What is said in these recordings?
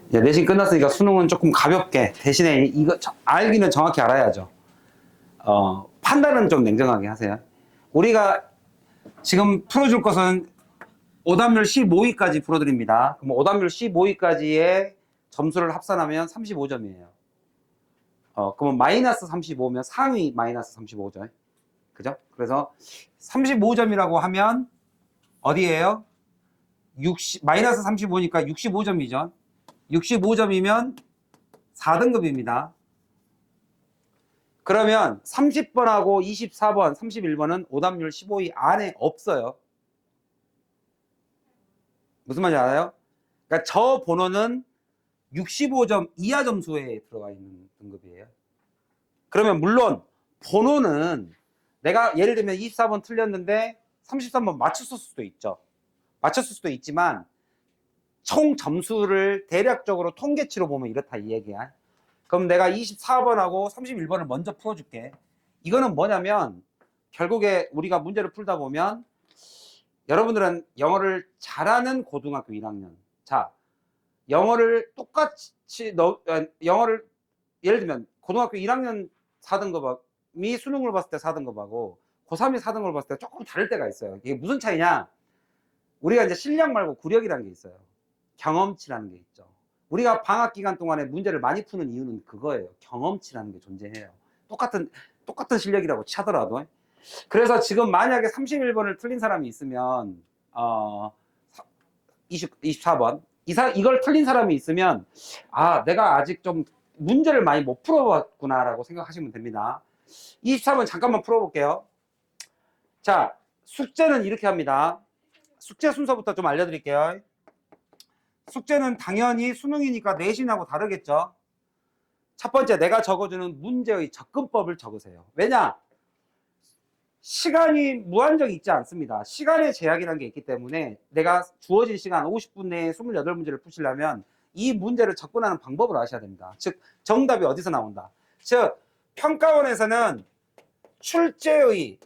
이제 내신 끝났으니까 수능은 조금 가볍게, 대신에 이거 알기는 정확히 알아야죠. 판단은 좀 냉정하게 하세요. 우리가 지금 풀어줄 것은 오답률 15위까지 풀어드립니다. 그럼 오답률 15위까지의 점수를 합산하면 35점이에요. 그러면 마이너스 35면 상위 마이너스 35점. 그죠? 그래서 35점이라고 하면 어디예요? 마이너스 35니까 65점이죠. 65점이면 4등급입니다. 그러면 30번하고 24번, 31번은 오답률 15위 안에 없어요. 무슨 말인지 알아요? 그러니까 저 번호는 65점 이하 점수에 들어가 있는 등급이에요. 그러면 물론 번호는 내가 예를 들면 24번 틀렸는데 33번 맞췄을 수도 있죠. 맞췄을 수도 있지만 총 점수를 대략적으로 통계치로 보면 이렇다 이 얘기야. 그럼 내가 24번하고 31번을 먼저 풀어줄게. 이거는 뭐냐면 결국에 우리가 문제를 풀다 보면 여러분들은 영어를 잘하는 고등학교 1학년. 자, 영어를 똑같이 영어를 예를 들면 고등학교 1학년 4등급이 수능을 봤을 때 4등급하고 고3이 4등급을 봤을 때 조금 다를 때가 있어요. 이게 무슨 차이냐? 우리가 이제 실력 말고 구력이라는 게 있어요. 경험치라는 게 있죠. 우리가 방학 기간 동안에 문제를 많이 푸는 이유는 그거예요. 경험치라는 게 존재해요. 똑같은 실력이라고 차더라도. 그래서 지금 만약에 31번을 틀린 사람이 있으면 24번 이걸 틀린 사람이 있으면 내가 아직 좀 문제를 많이 못 풀어봤구나 라고 생각하시면 됩니다. 23번 잠깐만 풀어볼게요. 자, 숙제는 이렇게 합니다. 숙제 순서부터 좀 알려드릴게요. 숙제는 당연히 수능이니까 내신하고 다르겠죠. 첫 번째, 내가 적어주는 문제의 접근법을 적으세요. 왜냐? 시간이 무한정 있지 않습니다. 시간의 제약이라는 게 있기 때문에 내가 주어진 시간 50분 내에 28문제를 푸시려면 이 문제를 접근하는 방법을 아셔야 됩니다. 즉 정답이 어디서 나온다. 즉 평가원에서는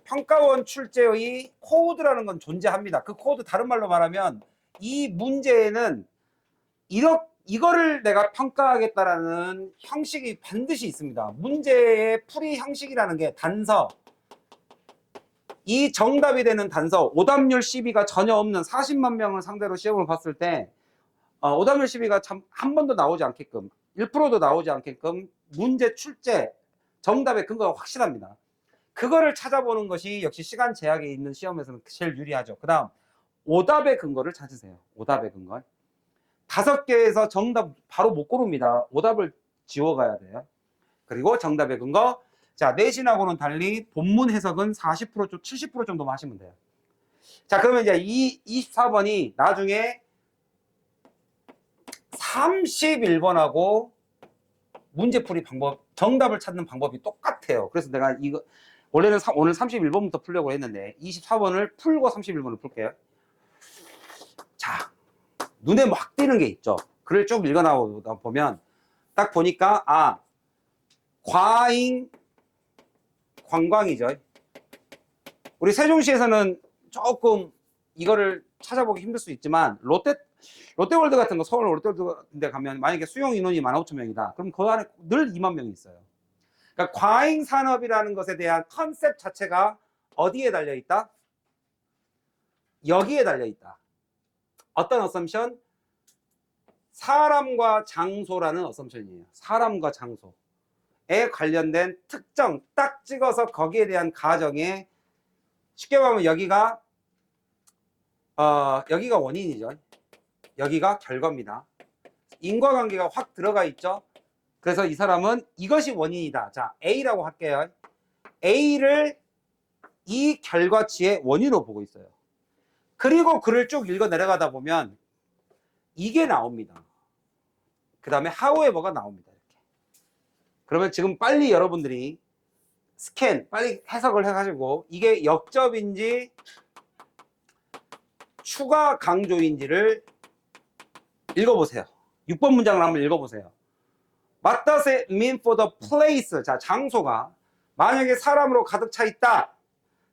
평가원 출제의 코드라는 건 존재합니다. 그 코드 다른 말로 말하면 이 문제에는 이거를 내가 평가하겠다라는 형식이 반드시 있습니다. 문제의 풀이 형식이라는 게 단서, 이 정답이 되는 단서, 오답률 시비가 전혀 없는 40만 명을 상대로 시험을 봤을 때 오답률 시비가 참 한 번도 나오지 않게끔 1%도 나오지 않게끔 문제 출제 정답의 근거가 확실합니다. 그거를 찾아보는 것이 역시 시간 제약이 있는 시험에서는 제일 유리하죠. 그 다음 오답의 근거를 찾으세요. 오답의 근거 5개에서 정답 바로 못 고릅니다. 오답을 지워가야 돼요. 그리고 정답의 근거, 자, 내신하고는 달리 본문 해석은 40% 70% 정도만 하시면 돼요. 자, 그러면 이제 24번이 나중에 31번하고 문제풀이 방법, 정답을 찾는 방법이 똑같아요. 그래서 내가 이거 원래는 오늘 31번부터 풀려고 했는데 24번을 풀고 31번을 풀게요. 자, 눈에 막 띄는 게 있죠. 글을 쭉 읽어나오다 보면 딱 보니까 과잉 관광이죠. 우리 세종시에서는 조금 이거를 찾아보기 힘들 수 있지만 롯데월드 같은 거, 서울 롯데월드 같은 데 가면 만약에 수용 인원이 15,000명이다. 그럼 그 안에 늘 2만 명이 있어요. 그러니까 과잉 산업이라는 것에 대한 컨셉 자체가 어디에 달려 있다? 여기에 달려 있다. 어떤 어썸션? 사람과 장소라는 어썸션이에요. 사람과 장소에 관련된 특정 딱 찍어서 거기에 대한 가정에 쉽게 말하면 여기가 원인이죠. 여기가 결과입니다. 인과관계가 확 들어가 있죠. 그래서 이 사람은 이것이 원인이다. 자, A라고 할게요. A를 이 결과치의 원인으로 보고 있어요. 그리고 글을 쭉 읽어 내려가다 보면 이게 나옵니다. 그 다음에 however가 나옵니다. 이렇게. 그러면 지금 빨리 여러분들이 빨리 해석을 해가지고 이게 역접인지 추가 강조인지를 읽어보세요. 6번 문장을 한번 읽어보세요. What does it mean for the place? 자, 장소가 만약에 사람으로 가득 차 있다.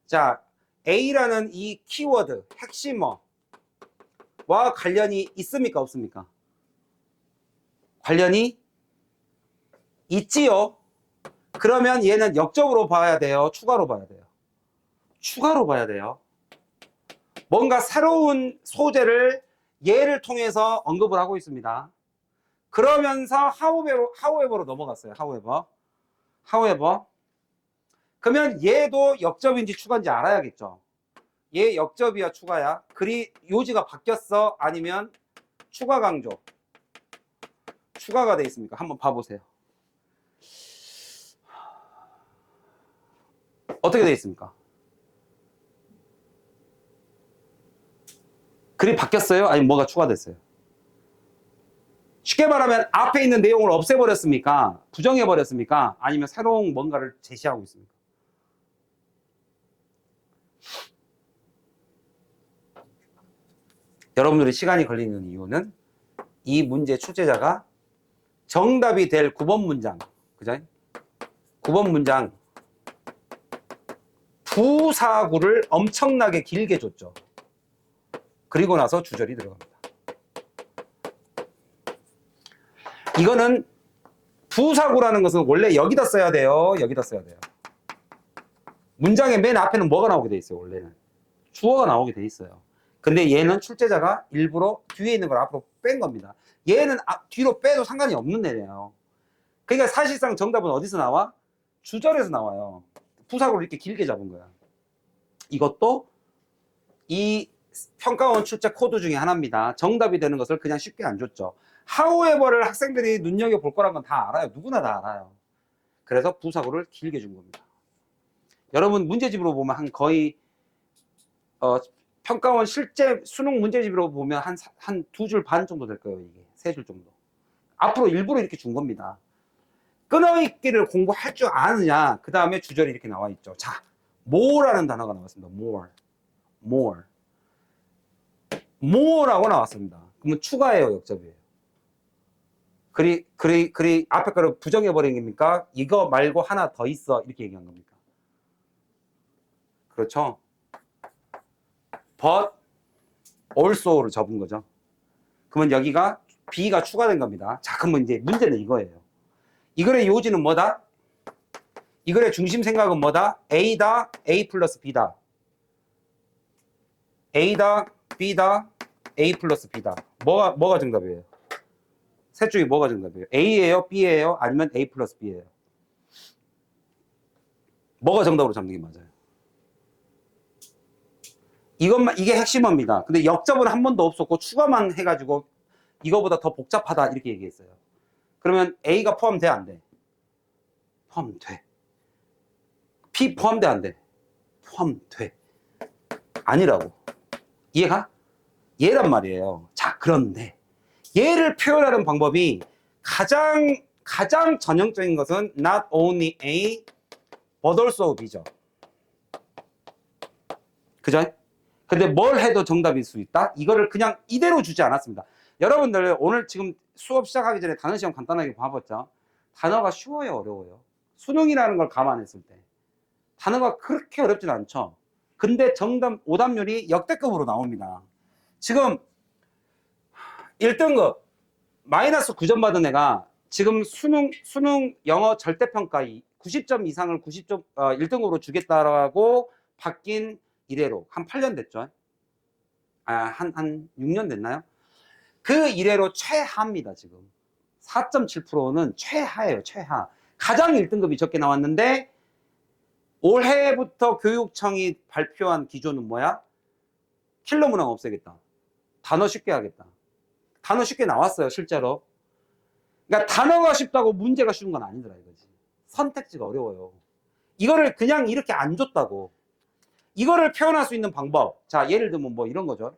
자, A라는 이 키워드, 핵심어와 관련이 있습니까? 없습니까? 관련이 있지요. 그러면 얘는 역적으로 봐야 돼요? 추가로 봐야 돼요? 추가로 봐야 돼요. 뭔가 새로운 소재를 얘를 통해서 언급을 하고 있습니다. 그러면서 however로 넘어갔어요. however. 그러면 얘도 역접인지 추가인지 알아야겠죠. 얘 역접이야 추가야? 글이 요지가 바뀌었어? 아니면 추가 강조? 추가가 돼 있습니까? 한번 봐보세요. 어떻게 돼 있습니까? 글이 바뀌었어요? 아니면 뭐가 추가됐어요? 쉽게 말하면 앞에 있는 내용을 없애버렸습니까? 부정해버렸습니까? 아니면 새로운 뭔가를 제시하고 있습니까? 여러분들이 시간이 걸리는 이유는 이 문제 출제자가 정답이 될 9번 문장, 그죠? 9번 문장 부사구를 엄청나게 길게 줬죠. 그리고 나서 주절이 들어갑니다. 이거는 부사구라는 것은 원래 여기다 써야 돼요. 여기다 써야 돼요. 문장의 맨 앞에는 뭐가 나오게 돼 있어요. 원래는 주어가 나오게 돼 있어요. 근데 얘는 출제자가 일부러 뒤에 있는 걸 앞으로 뺀 겁니다. 얘는 뒤로 빼도 상관이 없는 애예요. 그러니까 사실상 정답은 어디서 나와? 주절에서 나와요. 부사구를 이렇게 길게 잡은 거야. 이것도 이 평가원 출제 코드 중에 하나입니다. 정답이 되는 것을 그냥 쉽게 안 줬죠. however를 학생들이 눈여겨볼 거란 건 다 알아요. 누구나 다 알아요. 그래서 부사구를 길게 준 겁니다. 여러분 문제집으로 보면 한 거의 평가원 실제 수능 문제집으로 보면 한 두 줄 반 정도 될 거예요. 이게 세 줄 정도. 앞으로 일부러 이렇게 준 겁니다. 끊어읽기를 공부할 줄 아느냐. 그 다음에 주절이 이렇게 나와 있죠. 자, more라는 단어가 나왔습니다. more라고 나왔습니다. 그러면 추가예요, 역접이에요? 그리 앞에 거를 부정해버린 겁니까? 이거 말고 하나 더 있어 이렇게 얘기한 겁니까? 그렇죠? but also를 접은 거죠. 그러면 여기가 B가 추가된 겁니다. 자, 그러면 이제 문제는 이거예요. 이 글의 요지는 뭐다? 이 글의 중심 생각은 뭐다? A다, A 플러스 B다. A다, B다, A 플러스 B다. 뭐가 정답이에요? 셋 중에 뭐가 정답이에요? A예요? B예요? 아니면 A 플러스 B예요? 뭐가 정답으로 잡는 게 맞아요? 이게 핵심입니다. 근데 역접은 한 번도 없었고 추가만 해가지고 이거보다 더 복잡하다 이렇게 얘기했어요. 그러면 A가 포함돼 안 돼? 포함돼. B 포함돼 안 돼? 포함돼. 아니라고. 이해가? 얘란 말이에요. 자, 그런데 얘를 표현하는 방법이 가장 전형적인 것은 not only A but also B죠. 그죠? 근데 뭘 해도 정답일 수 있다? 이거를 그냥 이대로 주지 않았습니다. 여러분들 오늘 지금 수업 시작하기 전에 단어 시험 간단하게 봐봤죠? 단어가 쉬워요, 어려워요? 수능이라는 걸 감안했을 때 단어가 그렇게 어렵진 않죠. 근데 정답 오답률이 역대급으로 나옵니다. 지금 1등급 마이너스 9점 받은 애가 지금 수능 영어 절대평가 90점 이상을 1등급으로 주겠다라고 바뀐 이래로 한 8년 됐죠. 한 6년 됐나요? 그 이래로 최하입니다. 지금 4.7%는 최하예요. 최하. 가장 1등급이 적게 나왔는데 올해부터 교육청이 발표한 기조는 뭐야? 킬러 문항 없애겠다. 단어 쉽게 하겠다. 단어 쉽게 나왔어요. 실제로. 그러니까 단어가 쉽다고 문제가 쉬운 건 아니더라 이거지. 선택지가 어려워요. 이거를 그냥 이렇게 안 줬다고. 이거를 표현할 수 있는 방법. 자, 예를 들면 뭐 이런 거죠.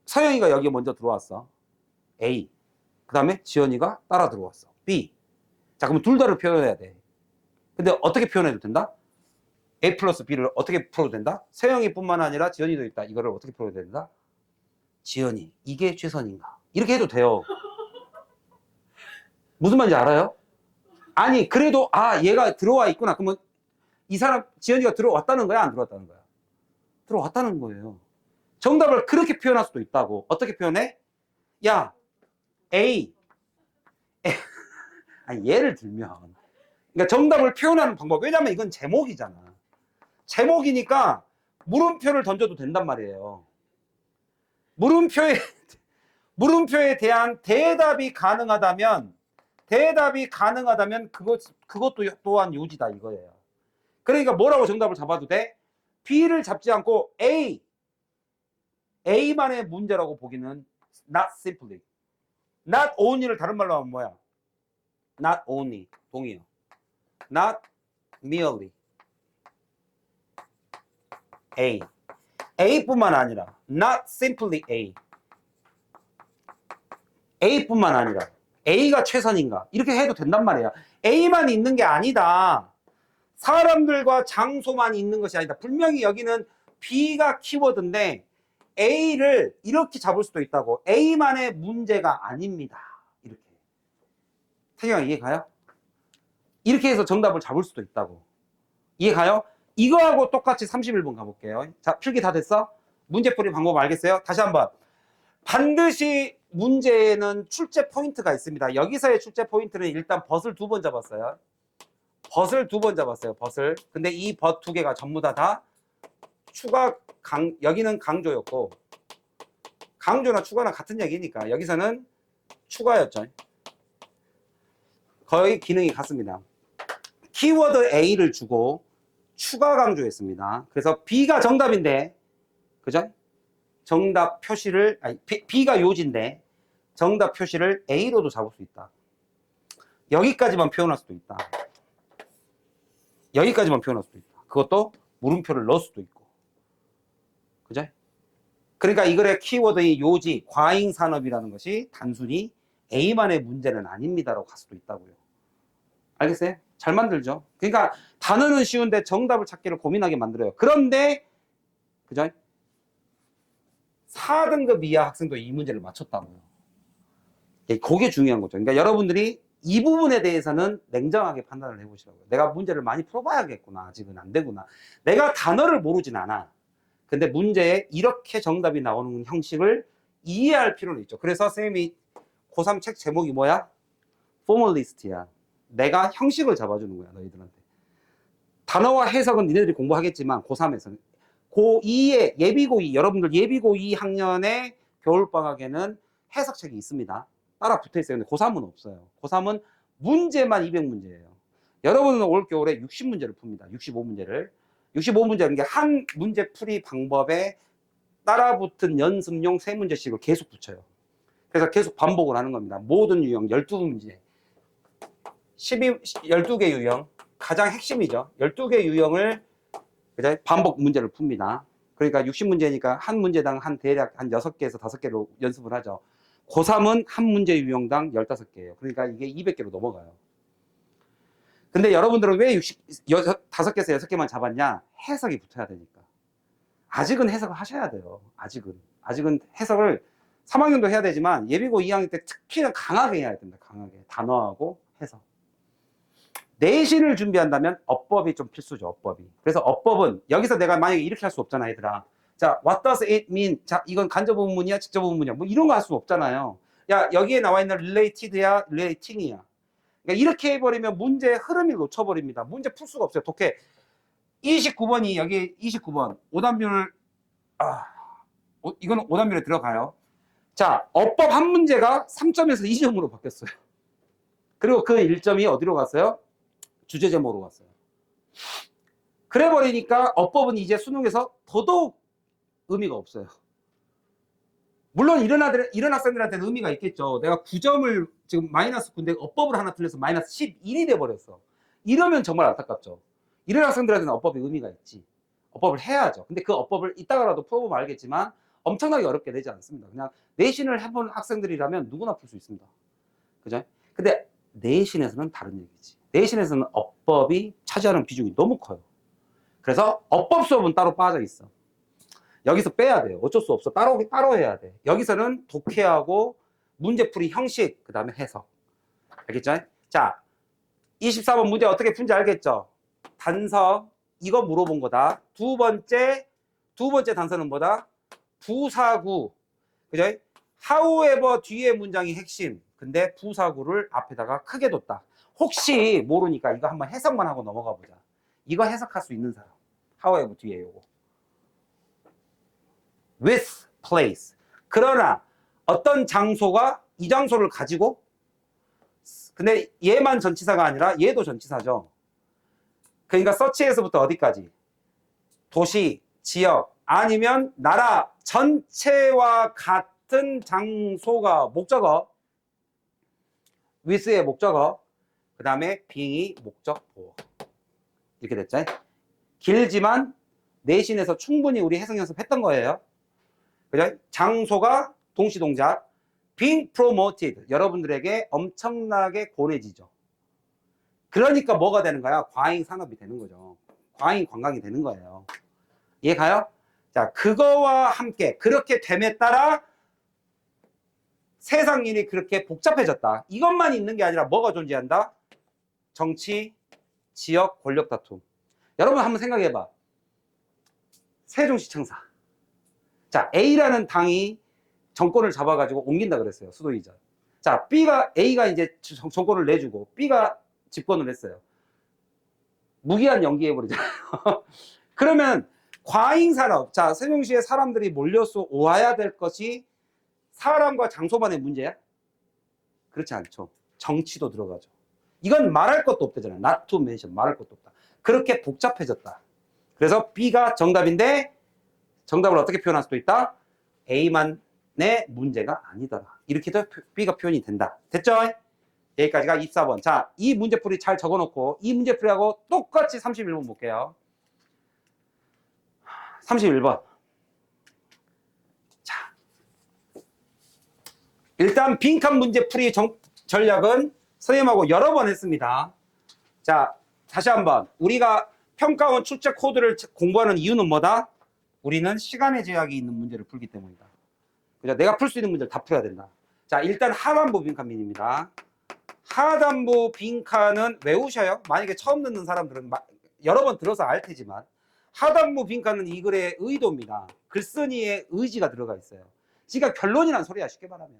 서영이가 여기 먼저 들어왔어. A. 그 다음에 지연이가 따라 들어왔어. B. 자, 그러면 둘 다를 표현해야 돼. 근데 어떻게 표현해도 된다? A 플러스 B를 어떻게 풀어도 된다? 서영이 뿐만 아니라 지연이도 있다. 이거를 어떻게 풀어도 된다? 지연이, 이게 최선인가? 이렇게 해도 돼요. 무슨 말인지 알아요? 아니, 그래도, 얘가 들어와 있구나. 그러면 이 사람, 지연이가 들어왔다는 거야? 안 들어왔다는 거야? 들어왔다는 거예요. 정답을 그렇게 표현할 수도 있다고. 어떻게 표현해? 야, A. 아니, 예를 들면. 그러니까 정답을 표현하는 방법. 왜냐면 이건 제목이잖아. 제목이니까 물음표를 던져도 된단 말이에요. 물음표에 대한 대답이 가능하다면 그것도 또한 요지다 이거예요. 그러니까 뭐라고 정답을 잡아도 돼? B를 잡지 않고 A만의 문제라고 보기는 not simply. not only를 다른 말로 하면 뭐야? not only. 동의어. not merely. A뿐만 아니라 not simply A뿐만 아니라 A가 최선인가? 이렇게 해도 된단 말이야. A만 있는 게 아니다. 사람들과 장소만 있는 것이 아니다. 분명히 여기는 B가 키워드인데 A를 이렇게 잡을 수도 있다고. A만의 문제가 아닙니다. 이렇게. 태경아 이해가요? 이렇게 해서 정답을 잡을 수도 있다고. 이해가요? 이거하고 똑같이 31번 가볼게요. 자, 필기 다 됐어? 문제풀이 방법 알겠어요? 다시 한번. 반드시 문제에는 출제 포인트가 있습니다. 여기서의 출제 포인트는 일단 벗을 2번 잡았어요. 벗을 2번 잡았어요. 벗을. 근데 이 벗 2개가 전부 다 추가 여기는 강조였고, 강조나 추가나 같은 얘기니까 여기서는 추가였죠. 거의 기능이 같습니다. 키워드 A를 주고 추가 강조했습니다. 그래서 B가 정답인데, 그죠? 정답 표시를, 아니, B가 요지인데 정답 표시를 A로도 잡을 수 있다. 여기까지만 표현할 수도 있다. 여기까지만 표현할 수도 있다. 그것도 물음표를 넣을 수도 있고. 그죠? 그러니까 이 글의 키워드의 요지, 과잉산업이라는 것이 단순히 A만의 문제는 아닙니다라고 갈 수도 있다고요. 알겠어요? 잘 만들죠? 그러니까 단어는 쉬운데 정답을 찾기를 고민하게 만들어요. 그런데, 그죠? 4등급 이하 학생도 이 문제를 맞췄다고요. 그게 중요한 거죠. 그러니까 여러분들이 이 부분에 대해서는 냉정하게 판단을 해보시라고요. 내가 문제를 많이 풀어봐야겠구나. 아직은 안 되구나. 내가 단어를 모르진 않아. 근데 문제에 이렇게 정답이 나오는 형식을 이해할 필요는 있죠. 그래서 선생님이 고3 책 제목이 뭐야? 포멀리스트야. 내가 형식을 잡아주는 거야, 너희들한테. 단어와 해석은 니네들이 공부하겠지만 고3에서는. 고2에 예비 고2, 여러분들 예비 고2 학년의 겨울방학에는 해석책이 있습니다. 따라 붙어 있어요. 근데 고3은 없어요. 고3은 문제만 200문제예요. 여러분은 올 겨울에 60문제를 풉니다. 65문제를. 65문제라는 게 한 문제 풀이 방법에 따라 붙은 연습용 3문제씩을 계속 붙여요. 그래서 계속 반복을 하는 겁니다. 모든 유형 12문제. 12개 유형. 가장 핵심이죠. 12개 유형을 반복 문제를 풉니다. 그러니까 60문제니까 한 문제당 대략 한 6개에서 5개로 연습을 하죠. 고3은 한 문제 유형당 15개예요. 그러니까 이게 200개로 넘어가요. 근데 여러분들은 왜 5개에서 6개만 잡았냐? 해석이 붙어야 되니까. 아직은 해석을 하셔야 돼요. 아직은 해석을 3학년도 해야 되지만 예비고 2학년 때 특히나 강하게 해야 됩니다. 강하게. 단어하고 해석. 내신을 준비한다면 어법이 좀 필수죠. 어법이. 그래서 어법은 여기서 내가 만약에 이렇게 할 수 없잖아, 얘들아. 자, what does it mean? 자, 이건 간접 부분이야, 직접 부분이야. 뭐 이런 거 할 수 없잖아요. 야, 여기에 나와 있는 related야, relating이야. 그러니까 이렇게 해버리면 문제의 흐름을 놓쳐버립니다. 문제 풀 수가 없어요. 독해. 29번이 여기 29번. 오답률, 이거는 오답률에 들어가요. 자, 어법 한 문제가 3점에서 2점으로 바뀌었어요. 그리고 그 1점이 어디로 갔어요? 주제 제목으로 갔어요. 그래 버리니까 어법은 이제 수능에서 더더욱 의미가 없어요. 물론 이런 학생들한테는 의미가 있겠죠. 내가 9점을 지금 마이너스 9인데 어법을 하나 틀려서 마이너스 11이 돼버렸어. 이러면 정말 안타깝죠. 이런 학생들한테는 어법이 의미가 있지. 어법을 해야죠. 근데 그 어법을 이따가라도 풀어보면 알겠지만 엄청나게 어렵게 되지 않습니다. 그냥 내신을 해본 학생들이라면 누구나 풀 수 있습니다. 그죠? 근데 내신에서는 다른 얘기지. 내신에서는 어법이 차지하는 비중이 너무 커요. 그래서 어법 수업은 따로 빠져 있어. 여기서 빼야 돼요. 어쩔 수 없어. 따로 해야 돼. 여기서는 독해하고 문제풀이 형식, 그 다음에 해석. 알겠죠? 자, 24번 문제 어떻게 푼지 알겠죠? 단서, 이거 물어본 거다. 두 번째 단서는 뭐다? 부사구. 그죠? however 뒤에 문장이 핵심. 근데 부사구를 앞에다가 크게 뒀다. 혹시 모르니까 이거 한번 해석만 하고 넘어가 보자. 이거 해석할 수 있는 사람. however 뒤에 요거. with place. 그러나 어떤 장소가 이 장소를 가지고, 근데 얘만 전치사가 아니라 얘도 전치사죠. 그러니까 서치에서부터 어디까지? 도시, 지역, 아니면 나라 전체와 같은 장소가 목적어, with의 목적어, 그 다음에 being이 목적보. 이렇게 됐죠? 길지만 내신에서 충분히 우리 해석 연습했던 거예요. 그죠? 장소가 동시동작, being promoted, 여러분들에게 엄청나게 권해지죠. 그러니까 뭐가 되는 거야? 과잉 산업이 되는 거죠. 과잉 관광이 되는 거예요. 이해 가요? 자, 그거와 함께 그렇게 됨에 따라 세상 일이 그렇게 복잡해졌다. 이것만 있는 게 아니라 뭐가 존재한다? 정치, 지역, 권력 다툼. 여러분 한번 생각해봐. 세종시청사. 자, A라는 당이 정권을 잡아가지고 옮긴다 그랬어요. 수도이전. 자, A가 이제 정권을 내주고 B가 집권을 했어요. 무기한 연기해버리잖아요. 그러면 과잉산업. 자, 세종시에 사람들이 몰려서 와야 될 것이 사람과 장소만의 문제야? 그렇지 않죠. 정치도 들어가죠. 이건 말할 것도 없대잖아요. not to mention. 말할 것도 없다. 그렇게 복잡해졌다. 그래서 B가 정답인데 정답을 어떻게 표현할 수도 있다? A만의 문제가 아니더라. 이렇게도 B가 표현이 된다. 됐죠? 여기까지가 24번. 자, 이 문제풀이 잘 적어놓고 이 문제풀이하고 똑같이 31번 볼게요. 31번. 자, 일단 빈칸 문제풀이 전략은 선생님하고 여러 번 했습니다. 자, 다시 한번. 우리가 평가원 출제 코드를 공부하는 이유는 뭐다? 우리는 시간의 제약이 있는 문제를 풀기 때문이다. 그죠? 내가 풀 수 있는 문제를 다 풀어야 된다. 자, 일단 하단부 빈칸민입니다. 하단부 빈칸은 외우셔요. 만약에 처음 듣는 사람들은 여러 번 들어서 알 테지만 하단부 빈칸은 이 글의 의도입니다. 글쓴이의 의지가 들어가 있어요. 지가 결론이란 소리야. 쉽게 말하면.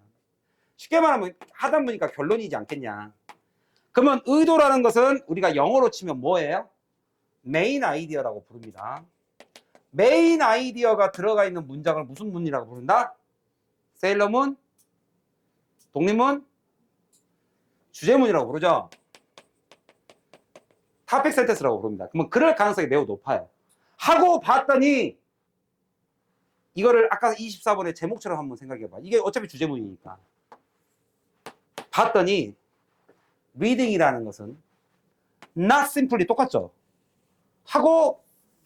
쉽게 말하면 하단부니까 결론이지 않겠냐. 그러면 의도라는 것은 우리가 영어로 치면 뭐예요? 메인 아이디어라고 부릅니다. 메인 아이디어가 들어가 있는 문장을 무슨 문이라고 부른다? 세일러문, 독립문, 주제문이라고 부르죠. 타픽 센텐스라고 부릅니다. 그러면 그럴 가능성이 매우 높아요. 하고 봤더니 이거를 아까 24번의 제목처럼 한번 생각해봐. 이게 어차피 주제문이니까. 봤더니 reading이라는 것은 not simply 똑같죠. 하고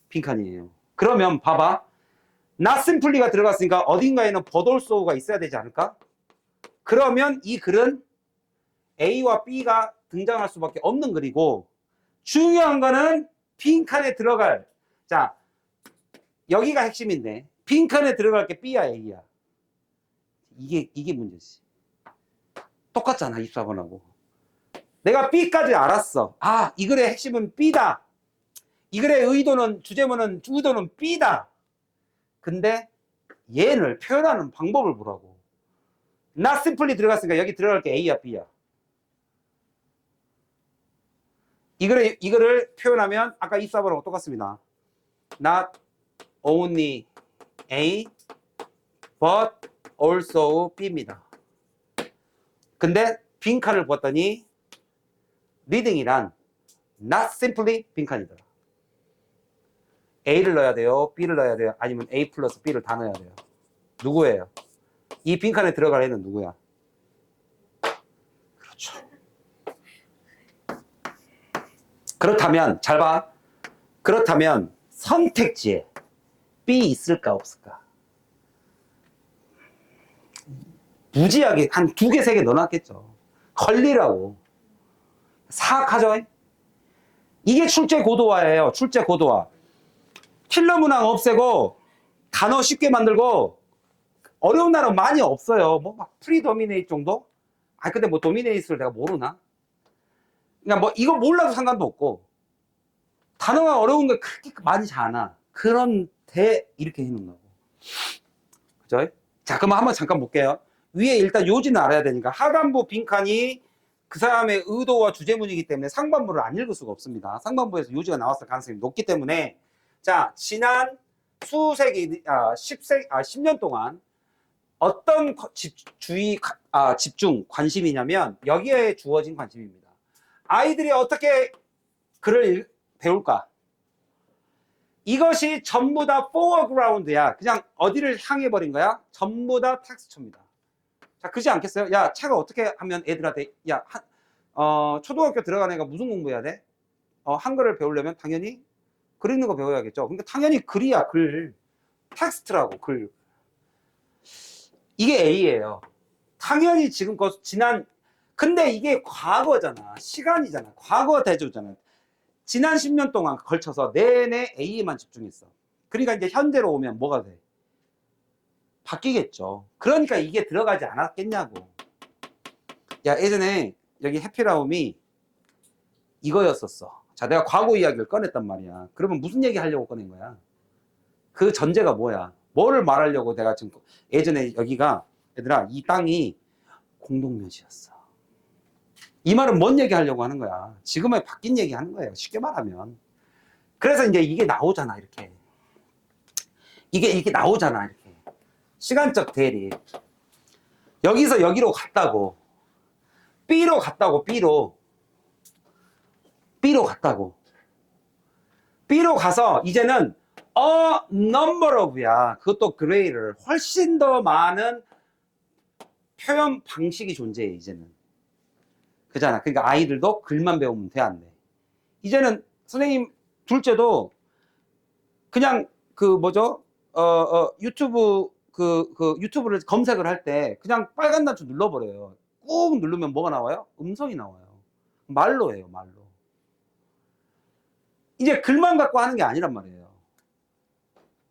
빈칸이에요. 그러면 봐봐. not simply가 들어갔으니까 어딘가에는 but also가 있어야 되지 않을까? 그러면 이 글은 A와 B가 등장할 수밖에 없는 글이고, 중요한 거는 빈칸에 들어갈, 자, 여기가 핵심인데 빈칸에 들어갈 게 B야 A야. 이게 문제지. 똑같잖아 24번하고. 내가 B까지 알았어. 아, 이 글의 핵심은 B다. 이 글의 의도는, 주제문은 의도는 B다. 근데 얘를 표현하는 방법을 보라고. not simply 들어갔으니까 여기 들어갈 게 A야 B야. 이거를 표현하면 아까 24번하고 똑같습니다. not only A but also B입니다. 근데 빈칸을 봤더니 리딩이란 not simply 빈칸이더라. A를 넣어야 돼요? B를 넣어야 돼요? 아니면 A 플러스 B를 다 넣어야 돼요? 누구예요? 이 빈칸에 들어갈 애는 누구야? 그렇죠. 그렇다면 잘 봐. 그렇다면 선택지에 B 있을까 없을까? 무지하게 한 2개, 3개 넣어놨겠죠. 걸리라고. 사악하죠? 이게 출제 고도화예요. 출제 고도화. 킬러 문항 없애고 단어 쉽게 만들고 어려운 단어 많이 없어요. 뭐 막 프리도미네이트 정도? 아 근데 뭐 도미네이트를 내가 모르나? 그러니까 뭐 이거 몰라도 상관도 없고 단어가 어려운 게 그렇게 많지 않아. 그런데 이렇게 해놓는다고. 그죠? 자, 그럼 한번 잠깐 볼게요. 위에 일단 요지는 알아야 되니까 하단부 빈칸이 그 사람의 의도와 주제문이기 때문에 상반부를 안 읽을 수가 없습니다. 상반부에서 요지가 나왔을 가능성이 높기 때문에 자, 지난 수세기, 10년 동안 어떤 집중, 관심이냐면 여기에 주어진 관심입니다. 아이들이 어떻게 글을 배울까? 이것이 전부 다 foreground야. 그냥 어디를 향해 버린 거야? 전부 다 텍스처입니다. 자, 그렇지 않겠어요? 야, 차가 어떻게 하면 애들한테, 야, 초등학교 들어가는 애가 무슨 공부해야 돼? 한글을 배우려면 당연히 글 읽는 거 배워야겠죠. 그러니까 당연히 글이야, 글. 텍스트라고, 글. 이게 A예요. 당연히 지금껏 근데 이게 과거잖아. 시간이잖아. 과거 대조잖아. 지난 10년 동안 걸쳐서 내내 A에만 집중했어. 그러니까 이제 현재로 오면 뭐가 돼? 바뀌겠죠. 그러니까 이게 들어가지 않았겠냐고. 야, 예전에 여기 해피라움이 이거였었어. 자, 내가 과거 이야기를 꺼냈단 말이야. 그러면 무슨 얘기 하려고 꺼낸 거야? 그 전제가 뭐야? 뭐를 말하려고 내가 지금 예전에 여기가 얘들아 이 땅이 공동묘지였어. 이 말은 뭔 얘기 하려고 하는 거야? 지금의 바뀐 얘기 하는 거예요. 쉽게 말하면. 그래서 이제 이게 나오잖아, 이렇게. 이게 나오잖아, 이렇게. 시간적 대립. 여기서 여기로 갔다고. B로 갔다고, B로 갔다고. B로 가서 이제는 a number of야. 그것도 greater. 훨씬 더 많은 표현 방식이 존재해, 이제는. 그잖아. 그러니까 아이들도 글만 배우면 돼, 안 돼? 이제는 선생님 둘째도 그냥 유튜브를 검색을 할 때 그냥 빨간 단추 눌러버려요. 꾹 누르면 뭐가 나와요? 음성이 나와요. 말로 해요, 말로. 이제 글만 갖고 하는 게 아니란 말이에요.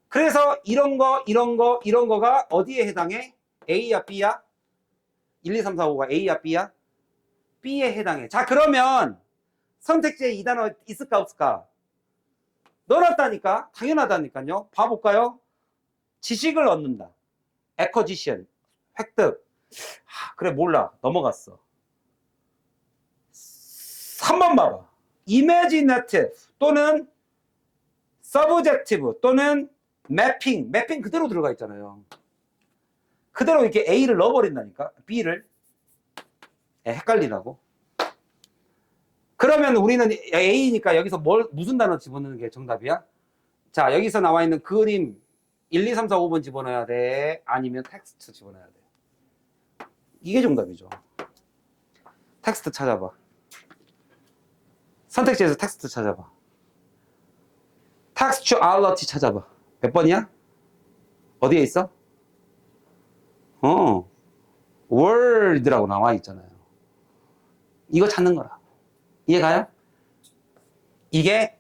그래서 이런 거가 어디에 해당해? A야, B야? 1, 2, 3, 4, 5가 A야, B야? B에 해당해. 자, 그러면 선택지에 이 단어 있을까, 없을까? 넣어놨다니까? 당연하다니까요. 봐볼까요? 지식을 얻는다. acquisition. 획득. 그래, 몰라. 넘어갔어. 3번 봐봐. imaginative 또는 subjective 또는 mapping. mapping 그대로 들어가 있잖아요. 그대로 이렇게 A를 넣어버린다니까. B를. 헷갈리라고. 그러면 우리는 A니까 여기서 무슨 단어 집어넣는 게 정답이야? 자, 여기서 나와 있는 그림 1, 2, 3, 4, 5번 집어넣어야 돼? 아니면 텍스트 집어넣어야 돼? 이게 정답이죠. 텍스트 찾아봐. 선택지에서 텍스트 찾아봐. textuality 찾아봐. 몇 번이야? 어디에 있어? word라고 나와 있잖아요. 이거 찾는 거라. 이해가요? 이게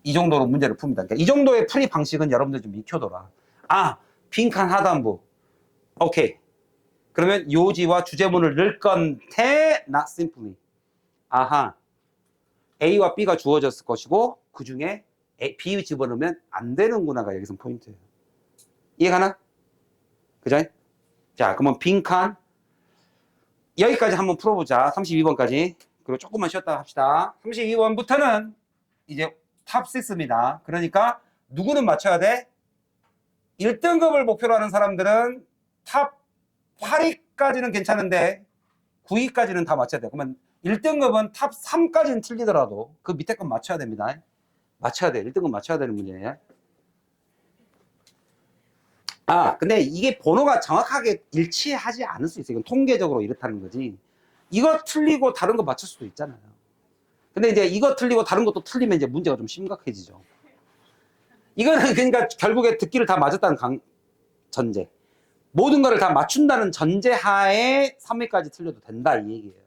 이 정도로 문제를 풉니다. 그러니까 이 정도의 풀이 방식은 여러분들 좀 익혀둬라. 빈칸 하단부. 오케이. 그러면 요지와 주제문을 넣을 건데 not simply. A와 B가 주어졌을 것이고 그 중에 B 집어넣으면 안 되는구나가 여기서 포인트예요. 이해가나? 그죠? 자, 그러면 빈칸 여기까지 한번 풀어보자. 32번까지. 그리고 조금만 쉬었다 합시다. 32번부터는 이제 탑 6입니다. 그러니까 누구는 맞춰야 돼? 1등급을 목표로 하는 사람들은 탑 8위까지는 괜찮은데 9위까지는 다 맞춰야 돼. 그러면 1등급은 탑 3까지는 틀리더라도 그 밑에 건 맞춰야 됩니다. 맞춰야 돼. 1등급 맞춰야 되는 문제예요. 근데 이게 번호가 정확하게 일치하지 않을 수 있어요. 이건 통계적으로 이렇다는 거지. 이거 틀리고 다른 거 맞출 수도 있잖아요. 근데 이제 이거 틀리고 다른 것도 틀리면 이제 문제가 좀 심각해지죠. 이거는 그러니까 결국에 듣기를 다 맞았다는 전제. 모든 거를 다 맞춘다는 전제 하에 3회까지 틀려도 된다 이 얘기예요.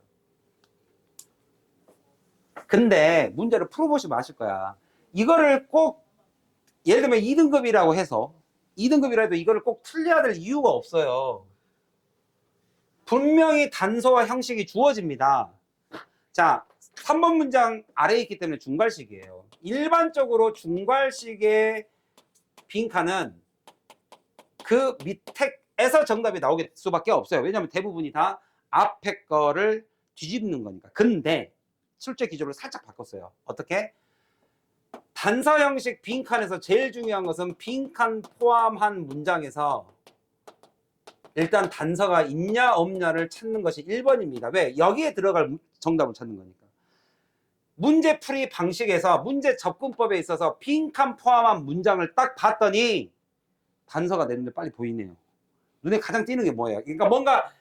근데 문제를 풀어보시면 아실 거야. 이거를 꼭 예를 들면 2등급이라고 해서 2등급이라 해도 이거를 꼭 틀려야 될 이유가 없어요. 분명히 단서와 형식이 주어집니다. 자, 3번 문장 아래에 있기 때문에 중괄식이에요. 일반적으로 중괄식의 빈칸은 그 밑에 에서 정답이 나오게 수밖에 없어요. 왜냐하면 대부분이 다 앞에 거를 뒤집는 거니까. 근데 출제 기조를 살짝 바꿨어요. 어떻게? 단서 형식 빈칸에서 제일 중요한 것은 빈칸 포함한 문장에서 일단 단서가 있냐 없냐를 찾는 것이 1번입니다. 왜? 여기에 들어갈 정답을 찾는 거니까. 문제풀이 방식에서 문제 접근법에 있어서 빈칸 포함한 문장을 딱 봤더니 단서가 내 눈에 빨리 보이네요. 눈에 가장 띄는 게 뭐예요? 그러니까 뭔가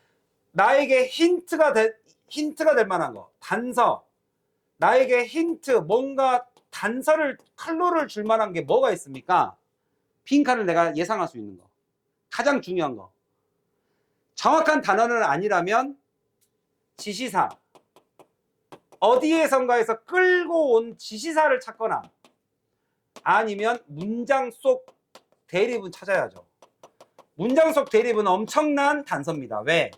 나에게 힌트가 될 만한 거, 단서, 나에게 힌트, 뭔가 단서를, 클로를 줄 만한 게 뭐가 있습니까? 빈칸을 내가 예상할 수 있는 거. 가장 중요한 거. 정확한 단어는 아니라면 지시사, 어디에선가에서 끌고 온 지시사를 찾거나 아니면 문장 속 대립은 찾아야죠. 문장 속 대립은 엄청난 단서입니다. 왜?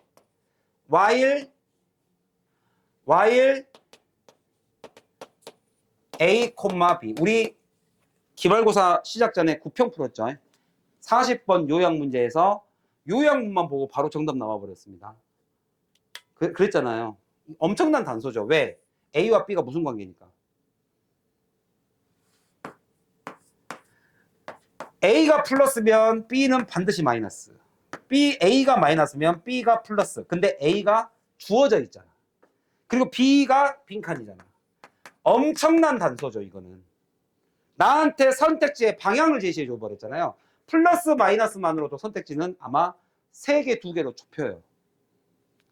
while A, B. 우리 기말고사 시작 전에 9평 풀었죠. 40번 요약 문제에서 요약문만 보고 바로 정답 나와버렸습니다. 그랬잖아요. 엄청난 단서죠. 왜? A와 B가 무슨 관계니까. A가 플러스면 B는 반드시 마이너스. A가 마이너스면 B가 플러스. 근데 A가 주어져 있잖아. 그리고 B가 빈칸이잖아. 엄청난 단서죠, 이거는. 나한테 선택지의 방향을 제시해 줘 버렸잖아요. 플러스 마이너스만으로도 선택지는 아마 3개, 2개로 좁혀요.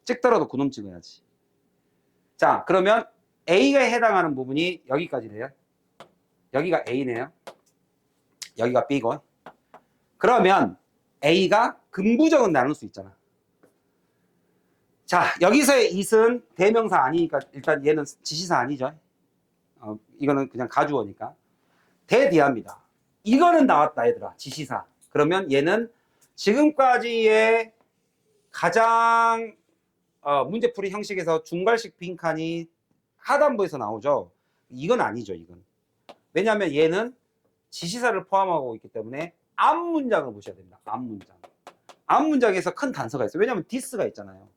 찍더라도 그놈 찍어야지. 자, 그러면 A가 해당하는 부분이 여기까지네요. 여기가 A네요. 여기가 B고. 그러면 A가 긍부정은 나눌 수 있잖아. 자, 여기서의 it은 대명사 아니니까 일단 얘는 지시사 아니죠. 이거는 그냥 가주어니까. 대디합니다. 이거는 나왔다, 얘들아. 지시사. 그러면 얘는 지금까지의 가장 문제풀이 형식에서 중괄식 빈칸이 하단부에서 나오죠. 이건 아니죠, 이건. 왜냐하면 얘는 지시사를 포함하고 있기 때문에 앞 문장을 보셔야 됩니다. 앞 문장. 앞 문장에서 큰 단서가 있어요. 왜냐하면 this가 있잖아요.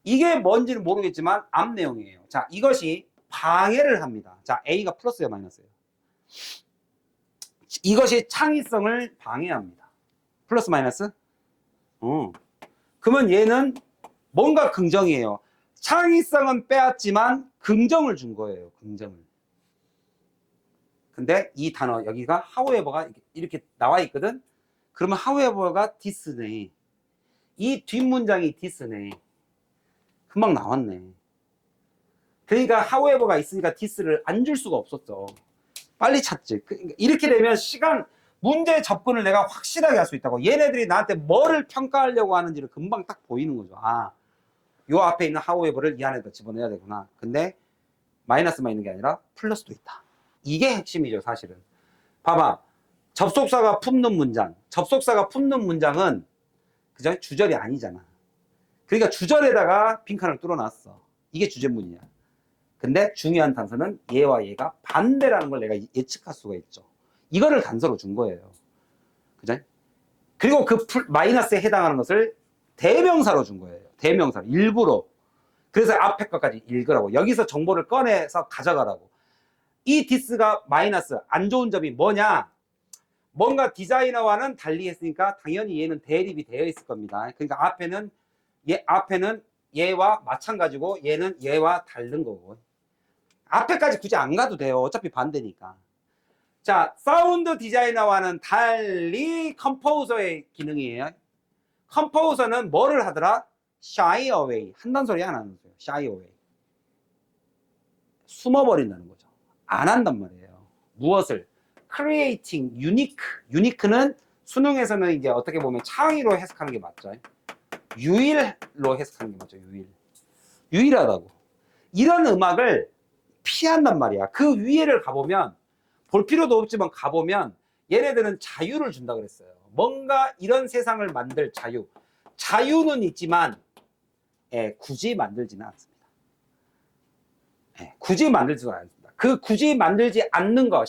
이게 뭔지는 모르겠지만 앞 내용이에요. 자, 이것이 방해를 합니다. 자, A가 플러스야, 마이너스예요. 이것이 창의성을 방해합니다. 플러스 마이너스? 그러면 얘는 뭔가 긍정이에요. 창의성은 빼앗지만 긍정을 준 거예요. 긍정을. 근데 이 단어 여기가 however가 이렇게 나와 있거든. 그러면 however가 this네. 이 뒷문장이 this네. 금방 나왔네. 그러니까 however가 있으니까 this를 안 줄 수가 없었어. 빨리 찾지. 이렇게 되면 문제 접근을 내가 확실하게 할 수 있다고. 얘네들이 나한테 뭐를 평가하려고 하는지를 금방 딱 보이는 거죠. 아, 요 앞에 있는 however를 이 안에다 집어넣어야 되구나. 근데 마이너스만 있는 게 아니라 플러스도 있다. 이게 핵심이죠, 사실은. 봐봐. 접속사가 품는 문장. 접속사가 품는 문장은 그죠? 주절이 아니잖아. 그러니까 주절에다가 빈칸을 뚫어놨어. 이게 주제문이야. 근데 중요한 단서는 얘와 얘가 반대라는 걸 내가 예측할 수가 있죠. 이거를 단서로 준 거예요. 그죠? 그리고 그 마이너스에 해당하는 것을 대명사로 준 거예요. 대명사로. 일부러. 그래서 앞에 것까지 읽으라고. 여기서 정보를 꺼내서 가져가라고. 이 this가 마이너스, 안 좋은 점이 뭐냐? 뭔가 디자이너와는 달리 했으니까 당연히 얘는 대립이 되어 있을 겁니다. 그러니까 앞에는 얘와 마찬가지고 얘는 얘와 다른 거고. 앞에까지 굳이 안 가도 돼요. 어차피 반대니까. 자, 사운드 디자이너와는 달리 컴포저의 기능이에요. 컴포저는 뭐를 하더라? shy away. 한단 소리 안 하는 거예요. shy away. 숨어버린다는 거죠. 안 한단 말이에요. 무엇을? creating, unique는 수능에서는 이제 어떻게 보면 창의로 해석하는 게 맞죠. 유일로 해석하는 게 맞죠. 유일하다고. 이런 음악을 피한단 말이야. 그 위에를 가보면, 볼 필요도 없지만 가보면 얘네들은 자유를 준다 그랬어요. 뭔가 이런 세상을 만들 자유. 자유는 있지만 굳이 만들지는 않습니다. 굳이 만들지는 않습니다. 그 굳이 만들지 않는 거,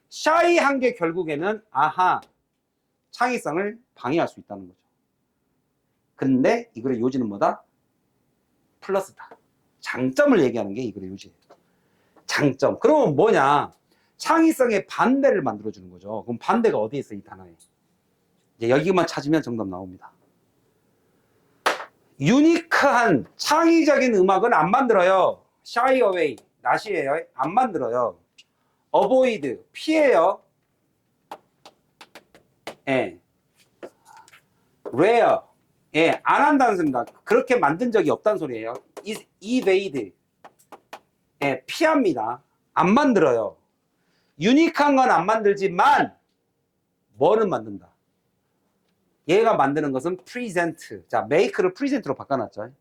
샤이한 게 결국에는 창의성을 방해할 수 있다는 거죠. 근데 이 글의 요지는 뭐다? 플러스다. 장점을 얘기하는 게 이 글의 요지예요. 장점. 그러면 뭐냐? 창의성의 반대를 만들어주는 거죠. 그럼 반대가 어디에 있어, 이 단어에? 이제 여기만 찾으면 정답 나옵니다. 유니크한 창의적인 음악은 안 만들어요. shy away, 낫이에요. 안 만들어요. avoid, 피해요. 예. rare, 예, 안 한다는 소리입니다. 그렇게 만든 적이 없다는 소리예요. evade, 예, 피합니다. 안 만들어요. 유니크한 건 안 만들지만 뭐는 만든다. 얘가 만드는 것은 present. 자, make를 present로 바꿔놨죠.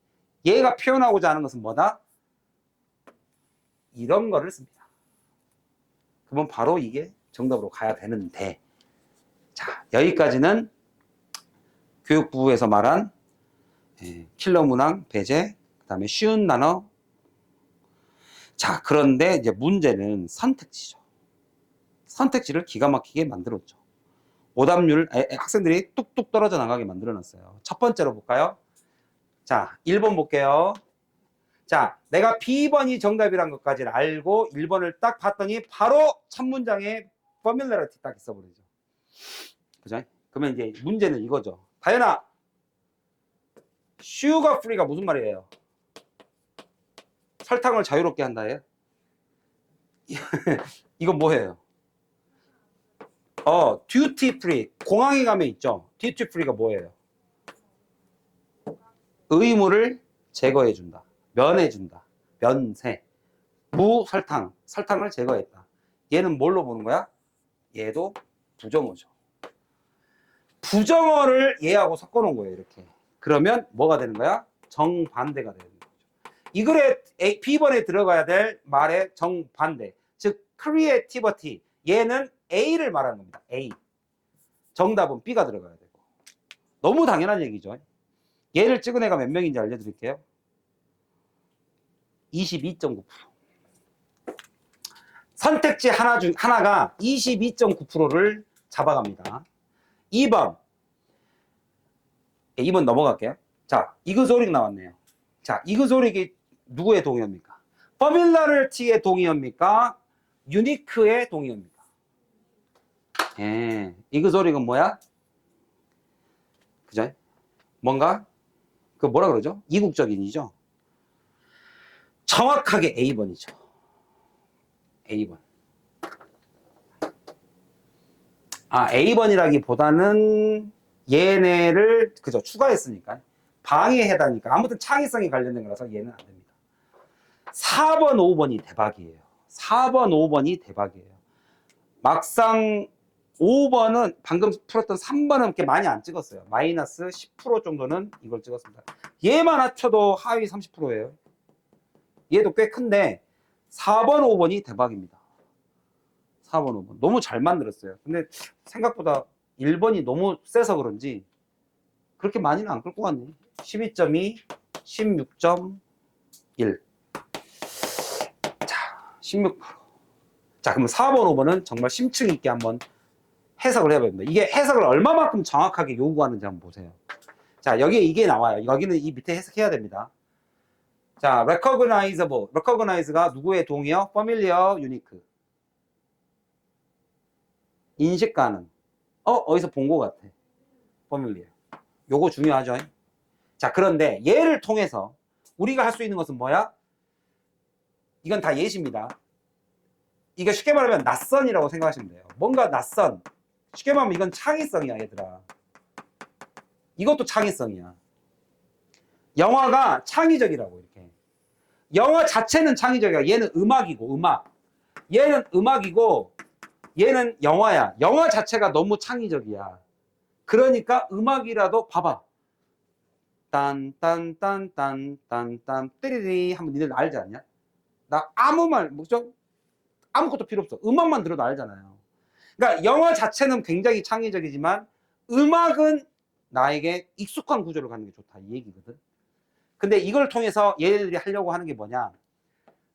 얘가 표현하고자 하는 것은 뭐다? 이런 거를 씁니다. 그러면 바로 이게 정답으로 가야 되는데, 자, 여기까지는 교육부에서 말한 킬러 문항, 배제, 그 다음에 쉬운 단어. 자, 그런데 이제 문제는 선택지죠. 선택지를 기가 막히게 만들었죠. 오답률, 학생들이 뚝뚝 떨어져 나가게 만들어놨어요. 첫 번째로 볼까요? 자, 1번 볼게요. 자, 내가 B번이 정답이란 것까지는 알고 1번을 딱 봤더니 바로 첫 문장에 familiarity 딱 있어버리죠. 그죠? 그러면 이제 문제는 이거죠. 다현아, sugar free가 무슨 말이에요? 설탕을 자유롭게 한다예요? 이건 뭐예요? duty free. 공항에 가면 있죠. duty free가 뭐예요? 의무를 제거해준다. 면해준다. 면세. 무설탕. 설탕을 제거했다. 얘는 뭘로 보는 거야? 얘도 부정어죠. 부정어를 얘하고 섞어놓은 거예요. 이렇게. 그러면 뭐가 되는 거야? 정반대가 되는 거죠. 이 글에 B번에 들어가야 될 말의 정반대. 즉 creativity. 얘는 A를 말하는 겁니다. A. 정답은 B가 들어가야 되고. 너무 당연한 얘기죠. 얘를 찍은 애가 몇 명인지 알려드릴게요. 22.9%. 선택지 하나가 22.9%를 잡아갑니다. 2번. 2번 넘어갈게요. 자, 이그소릭 나왔네요. 자, 이그소릭이 누구의 동의어입니까? familiarity의 동의어입니까? 유니크의 동의어입니까? 예, 이그소릭은 뭐야? 그죠? 뭔가? 그 뭐라 그러죠? 이국적인이죠? 정확하게 A번이죠. A번. A번이라기보다는 얘네를 그죠 추가했으니까 방해해다니까 아무튼 창의성이 관련된 거라서 얘는 안 됩니다. 4번, 5번이 대박이에요. 4번, 5번이 대박이에요. 막상 5번은 방금 풀었던 3번은 그렇게 많이 안 찍었어요. 마이너스 10% 정도는 이걸 찍었습니다. 얘만 합쳐도 하위 30%예요. 얘도 꽤 큰데 4번, 5번이 대박입니다. 4번, 5번. 너무 잘 만들었어요. 근데 생각보다 1번이 너무 세서 그런지 그렇게 많이는 안 끌 것 같네. 12.2, 16.1. 자, 16%. 자, 그럼 4번, 5번은 정말 심층 있게 한번 해석을 해봐야 됩니다. 이게 해석을 얼마만큼 정확하게 요구하는지 한번 보세요. 자, 여기에 이게 나와요. 여기는 이 밑에 해석해야 됩니다. 자, recognizable. recognize가 누구의 동의어? familiar, unique. 인식 가능. 어디서 본 것 같아. familiar. 요거 중요하죠. 자, 그런데 얘를 통해서 우리가 할 수 있는 것은 뭐야? 이건 다 예시입니다. 이게 쉽게 말하면 낯선이라고 생각하시면 돼요. 뭔가 낯선. 쉽게 말하면 이건 창의성이야, 얘들아. 이것도 창의성이야. 영화가 창의적이라고, 이렇게. 영화 자체는 창의적이야. 얘는 음악이고, 음악. 얘는 음악이고, 얘는 영화야. 영화 자체가 너무 창의적이야. 그러니까 음악이라도 봐봐. 딴딴딴딴딴딴 띠리리 하면 니들 알지 않냐? 나 아무 말, 뭐죠? 아무것도 필요 없어. 음악만 들어도 알잖아요. 그러니까 영화 자체는 굉장히 창의적이지만 음악은 나에게 익숙한 구조를 갖는 게 좋다. 이 얘기거든. 근데 이걸 통해서 얘네들이 하려고 하는 게 뭐냐?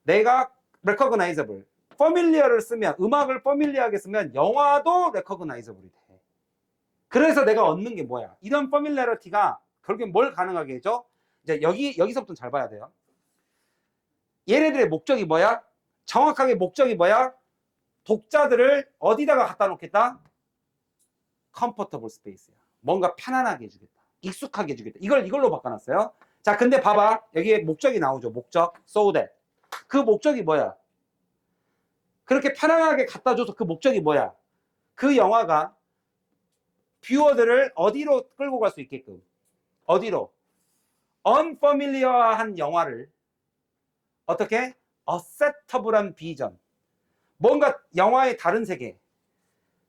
내가 recognizable, familiar를 쓰면 음악을 familiar하게 쓰면 영화도 recognizable이 돼. 그래서 내가 얻는 게 뭐야? 이런 familiarity가 결국엔 뭘 가능하게 해줘? 이제 여기서부터 잘 봐야 돼요. 얘네들의 목적이 뭐야? 정확하게 목적이 뭐야? 독자들을 어디다가 갖다 놓겠다? comfortable space야. 뭔가 편안하게 해주겠다. 익숙하게 해주겠다. 이걸로 바꿔놨어요. 자, 근데 봐봐. 여기에 목적이 나오죠. 목적. So that. 그 목적이 뭐야? 그렇게 편안하게 갖다 줘서 그 목적이 뭐야? 그 영화가 뷰어들을 어디로 끌고 갈 수 있게끔. 어디로? unfamiliar한 영화를 어떻게? acceptable한 비전. 뭔가 영화의 다른 세계.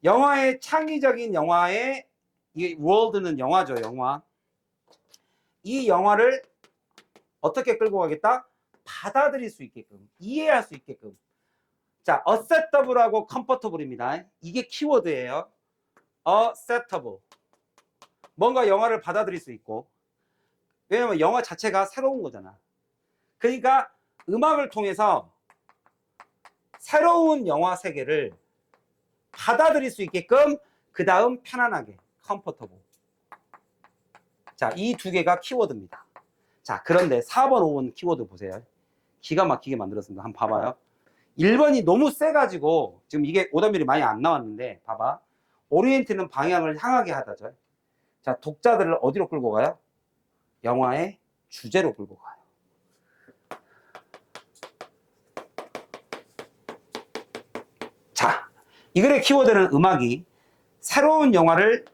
영화의 창의적인 영화의 이 world는 영화죠. 영화. 이 영화를 어떻게 끌고 가겠다? 받아들일 수 있게끔. 이해할 수 있게끔. 자, acceptable하고 comfortable입니다. 이게 키워드예요. acceptable. 뭔가 영화를 받아들일 수 있고. 왜냐면 영화 자체가 새로운 거잖아. 그러니까 음악을 통해서 새로운 영화 세계를 받아들일 수 있게끔 그 다음 편안하게 comfortable. 자, 이 두 개가 키워드입니다. 자, 그런데 4번, 5번 키워드 보세요. 기가 막히게 만들었습니다. 한번 봐봐요. 1번이 너무 세가지고 지금 이게 오답률이 많이 안 나왔는데 봐봐. 오리엔트는 방향을 향하게 하다죠. 자, 독자들을 어디로 끌고 가요? 영화의 주제로 끌고 가요. 자, 이 글의 키워드는 음악이 새로운 영화를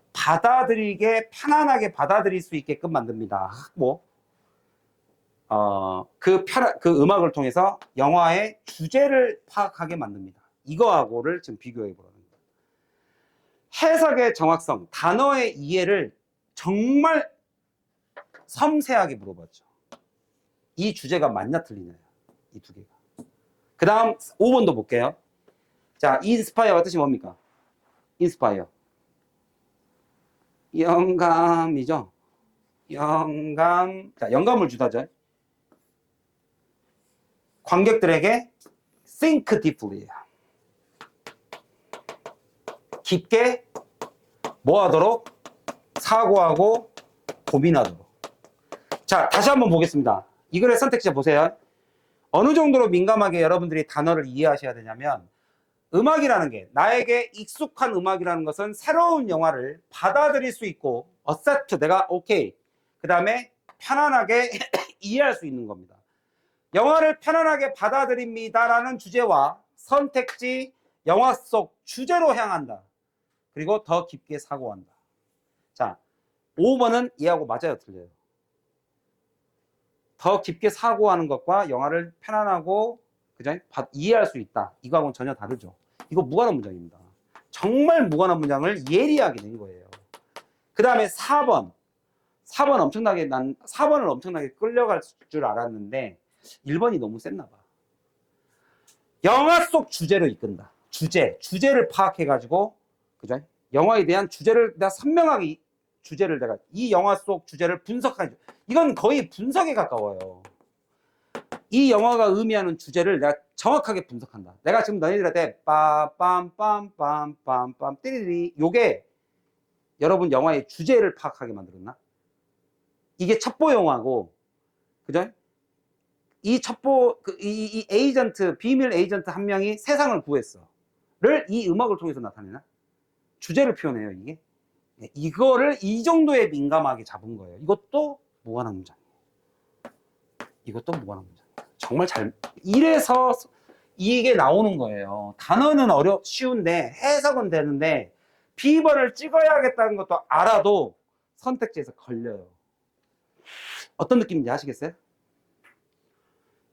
편안하게 받아들일 수 있게끔 만듭니다. 그 음악을 통해서 영화의 주제를 파악하게 만듭니다. 이거하고를 지금 비교해 보라는 거예요. 해석의 정확성, 단어의 이해를 정말 섬세하게 물어봤죠. 이 주제가 맞냐 틀리냐요. 이 두 개가. 그 다음 5번도 볼게요. 자, 인스파이어가 뜻이 뭡니까? 인스파이어. 영감이죠. 영감. 자, 영감을 주다죠. 관객들에게 think deeply. 깊게 뭐 하도록? 사고하고 고민하도록. 자, 다시 한번 보겠습니다. 이 글의 선택지 보세요. 어느 정도로 민감하게 여러분들이 단어를 이해하셔야 되냐면 음악이라는 게 나에게 익숙한 음악이라는 것은 새로운 영화를 받아들일 수 있고 accept 내가 오케이 그 다음에 편안하게 이해할 수 있는 겁니다. 영화를 편안하게 받아들입니다라는 주제와 선택지 영화 속 주제로 향한다. 그리고 더 깊게 사고한다. 자, 5번은 얘하고 맞아요, 틀려요? 더 깊게 사고하는 것과 영화를 편안하고 그죠? 이해할 수 있다. 이거하고는 전혀 다르죠. 이거 무관한 문장입니다. 정말 무관한 문장을 예리하게 낸 거예요. 그 다음에 4번. 4번을 엄청나게 끌려갈 줄 알았는데 1번이 너무 셌나 봐. 영화 속 주제로 이끈다. 주제를 파악해가지고 그죠? 영화에 대한 주제를 내가 선명하게 내가 이 영화 속 주제를 분석하죠. 이건 거의 분석에 가까워요. 이 영화가 의미하는 주제를 내가 정확하게 분석한다. 내가 지금 너희들한테 빰빰빰빰빰빰 띠리리 요게 여러분 영화의 주제를 파악하게 만들었나? 이게 첩보 영화고 그죠? 이 에이전트 비밀 에이전트 한 명이 세상을 구했어를 이 음악을 통해서 나타내나? 주제를 표현해요. 이게 이거를 이 정도에 민감하게 잡은 거예요. 이것도 무관한 문장이에요. 정말 이래서 이게 나오는 거예요. 단어는 쉬운데 해석은 되는데 비번을 찍어야겠다는 것도 알아도 선택지에서 걸려요. 어떤 느낌인지 아시겠어요?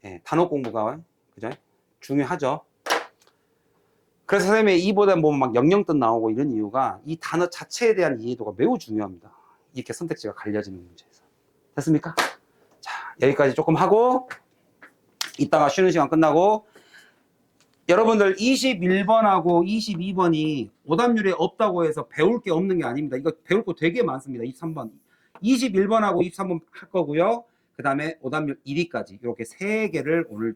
네, 단어 공부가 그죠? 중요하죠. 그래서 선생님이 이보다 보면 막 영영뜻 나오고 이런 이유가 이 단어 자체에 대한 이해도가 매우 중요합니다. 이렇게 선택지가 갈려지는 문제에서. 됐습니까? 자, 여기까지 조금 하고 이따가 쉬는 시간 끝나고 여러분들 21번하고 22번이 오답률이 없다고 해서 배울 게 없는 게 아닙니다. 이거 배울 거 되게 많습니다. 23번. 21번하고 23번 할 거고요. 그 다음에 오답률 1위까지 이렇게 3개를 오늘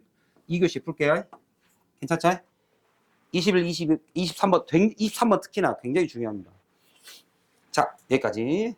2교시 풀게요. 괜찮죠? 21, 22, 23번 특히나 굉장히 중요합니다. 자, 여기까지.